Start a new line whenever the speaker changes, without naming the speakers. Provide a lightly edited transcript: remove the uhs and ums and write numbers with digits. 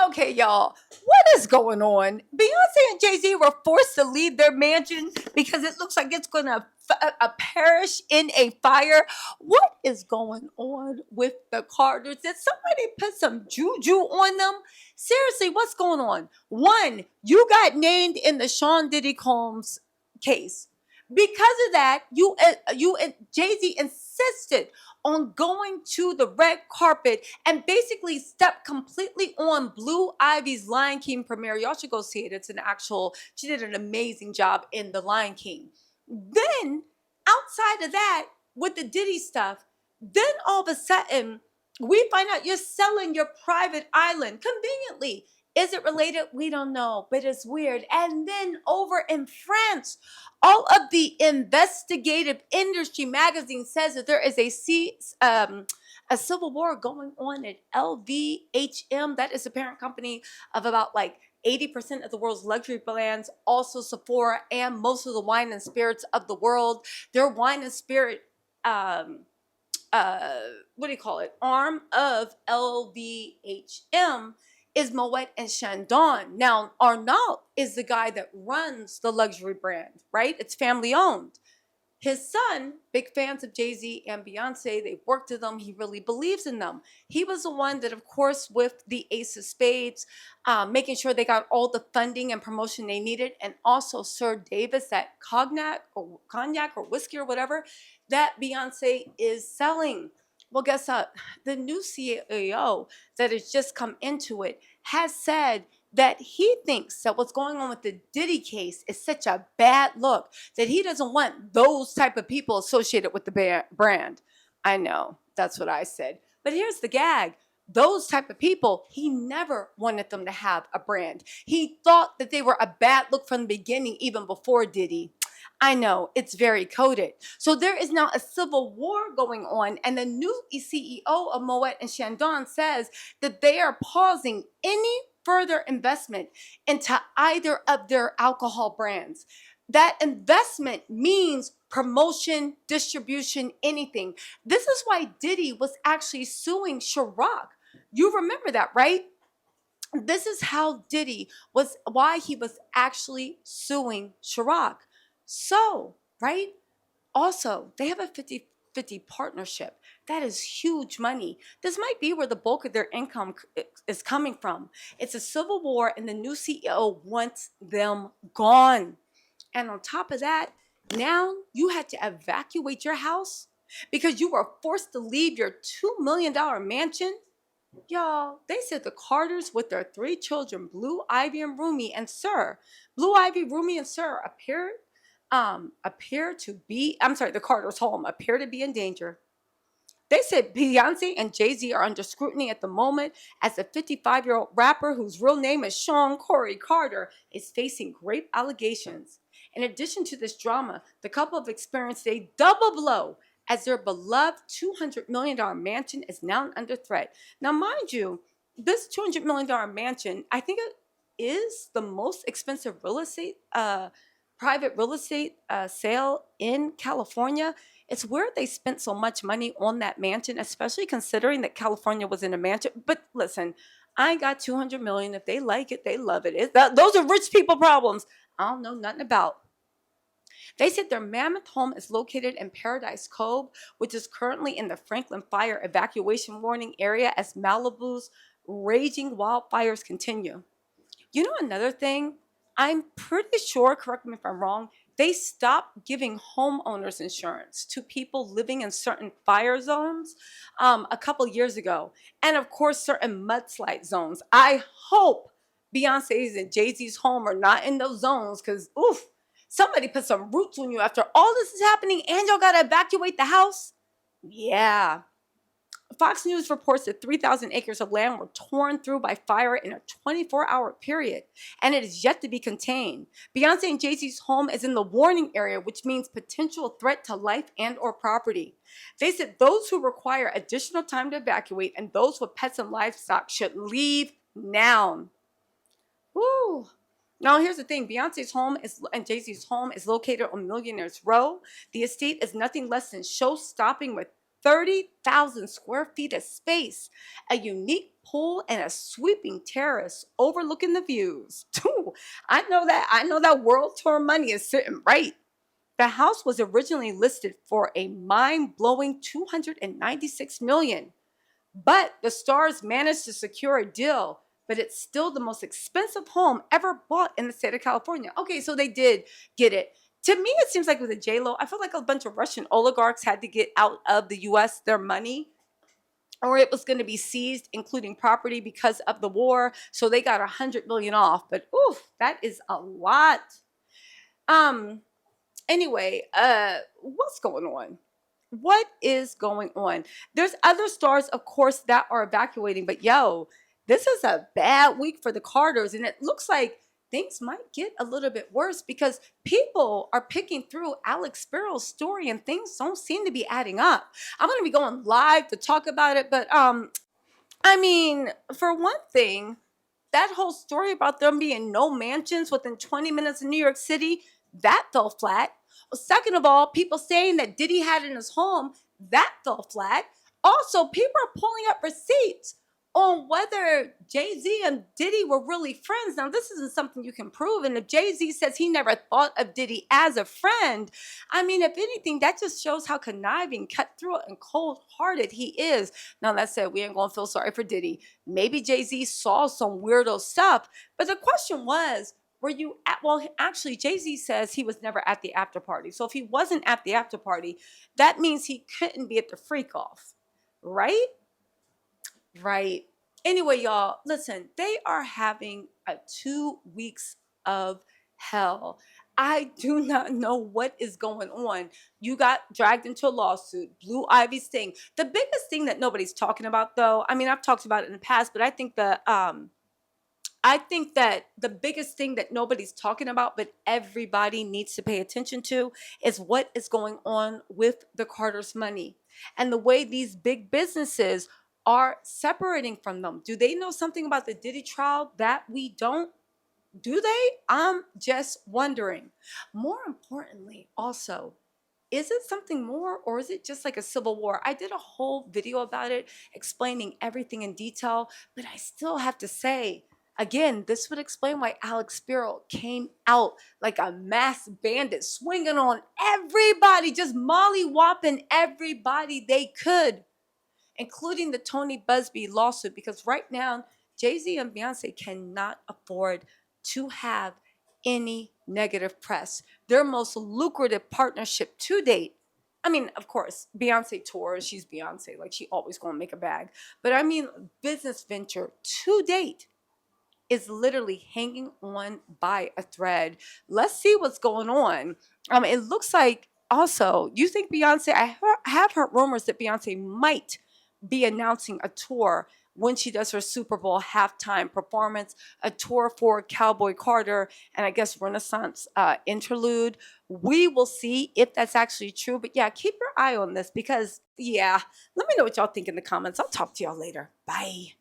Okay, y'all, what is going on? Beyonce and Jay-Z were forced to leave their mansion because it looks like it's going to perish in a fire. What is going on with the Carters? Did somebody put some juju on them? Seriously, what's going on? One, you got named in the Sean Diddy Combs case. Because of that, you and Jay-Z insisted on going to the red carpet and basically stepped completely on Blue Ivy's Lion King premiere. Y'all should go see it. It's an actual, she did an amazing job in The Lion King. Then, outside of that, with the Diddy stuff, then all of a sudden, we find out you're selling your private island conveniently. Is it related? We don't know, but it's weird. And then over in France, all of the investigative industry magazine says that there is a civil war going on at LVHM. That is the parent company of about like 80% of the world's luxury brands, also Sephora, and most of the wine and spirits of the world. Their wine and spirit, what do you call it? Arm of LVHM is Moet and Chandon. Now, Arnault is the guy that runs the luxury brand, right? It's family owned. His son, big fans of Jay-Z and Beyonce, they've worked with them. He really believes in them. He was the one that, of course, with the Ace of Spades, making sure they got all the funding and promotion they needed, and also Sir Davis, that cognac or whiskey or whatever, that Beyonce is selling. Well, guess what? The new CEO that has just come into it has said that he thinks that what's going on with the Diddy case is such a bad look that he doesn't want those type of people associated with the brand. I know, that's what I said. But here's the gag. Those type of people, he never wanted them to have a brand. He thought that they were a bad look from the beginning, even before Diddy. I know, it's very coded. So there is now a civil war going on, and the new CEO of Moet and Chandon says that they are pausing any further investment into either of their alcohol brands. That investment means promotion, distribution, anything. This is why Diddy was actually suing Ciroc. You remember that, right? This is how why he was actually suing Ciroc. So, right? Also, they have a 50-50 partnership. That is huge money. This might be where the bulk of their income is coming from. It's a civil war, and the new CEO wants them gone. And on top of that, now you had to evacuate your house because you were forced to leave your $2 million mansion. Y'all, they said the Carters with their 3 children, Blue Ivy and Rumi and Sir. Blue Ivy, Rumi, and Sir the Carters' home appear to be in danger. They said Beyonce and Jay-Z are under scrutiny at the moment as the 55-year-old rapper, whose real name is Sean Corey Carter, is facing grave allegations. In addition to this drama, the couple have experienced a double blow as their beloved $200 million mansion is now under threat. Now, mind you, this $200 million mansion, I think it is the most expensive private real estate sale in California. It's weird they spent so much money on that mansion, especially considering that California was in a mansion. But listen, I ain't got 200 million. If they like it, they love it. Those are rich people problems I don't know nothing about. They said their mammoth home is located in Paradise Cove, which is currently in the Franklin Fire evacuation warning area as Malibu's raging wildfires continue. You know another thing? I'm pretty sure, correct me if I'm wrong, they stopped giving homeowners insurance to people living in certain fire zones a couple years ago. And of course, certain mudslide zones. I hope Beyonce's and Jay-Z's home are not in those zones because, oof, somebody put some roots on you after all this is happening and y'all got to evacuate the house. Yeah. Fox News reports that 3,000 acres of land were torn through by fire in a 24-hour period, and it is yet to be contained. Beyonce and Jay-Z's home is in the warning area, which means potential threat to life and or property. They said those who require additional time to evacuate and those with pets and livestock should leave now. Woo. Now, here's the thing. Beyonce's home and Jay-Z's home is located on Millionaire's Row. The estate is nothing less than show-stopping with 30,000 square feet of space, a unique pool, and a sweeping terrace overlooking the views. I know that. I know that world tour money is sitting right. The house was originally listed for a mind-blowing 296 million, but the stars managed to secure a deal, but it's still the most expensive home ever bought in the state of California. Okay, so they did get it. To me, it seems like with the J-Lo, I feel like a bunch of Russian oligarchs had to get out of the US their money, or it was going to be seized, including property, because of the war. So they got 100 million off. But oof, that is a lot. Um, anyway, what's going on? What is going on? There's other stars, of course, that are evacuating, but yo, this is a bad week for the Carters, and it looks like things might get a little bit worse because people are picking through Alex Sparrow's story and things don't seem to be adding up. I'm going to be going live to talk about it, but I mean, for one thing, that whole story about them being no mansions within 20 minutes of New York City, that fell flat. Second of all, people saying that Diddy had it in his home, that fell flat. Also, people are pulling up receipts on whether Jay-Z and Diddy were really friends. Now, this isn't something you can prove. And if Jay-Z says he never thought of Diddy as a friend, I mean, if anything, that just shows how conniving, cutthroat, and cold-hearted he is. Now, that said, we ain't going to feel sorry for Diddy. Maybe Jay-Z saw some weirdo stuff. But the question was, were you at, well, actually, Jay-Z says he was never at the after party. So if he wasn't at the after party, that means he couldn't be at the freak off, right? Right. Anyway, y'all, listen, they are having a 2 weeks of hell. I do not know what is going on. You got dragged into a lawsuit, Blue Ivy's thing. The biggest thing that nobody's talking about, though, I mean, I've talked about it in the past, but I think that the biggest thing that nobody's talking about, but everybody needs to pay attention to, is what is going on with the Carter's money and the way these big businesses are separating from them. Do they know something about the Diddy trial that we don't? Do they? I'm just wondering. More importantly, also, is it something more or is it just like a civil war? I did a whole video about it explaining everything in detail, but I still have to say, again, this would explain why Alex Sparrow came out like a mass bandit, swinging on everybody, just molly-whopping everybody they could, including the Tony Busby lawsuit, because right now, Jay-Z and Beyonce cannot afford to have any negative press. Their most lucrative partnership to date, I mean, of course, Beyonce tours, she's Beyonce, like she always gonna make a bag. But I mean, business venture to date is literally hanging on by a thread. Let's see what's going on. It looks like also, you think Beyonce, have heard rumors that Beyonce might be announcing a tour when she does her Super Bowl halftime performance, a tour for Cowboy Carter, and I guess Renaissance interlude. We will see if that's actually true. But yeah, keep your eye on this because, yeah, let me know what y'all think in the comments. I'll talk to y'all later. Bye.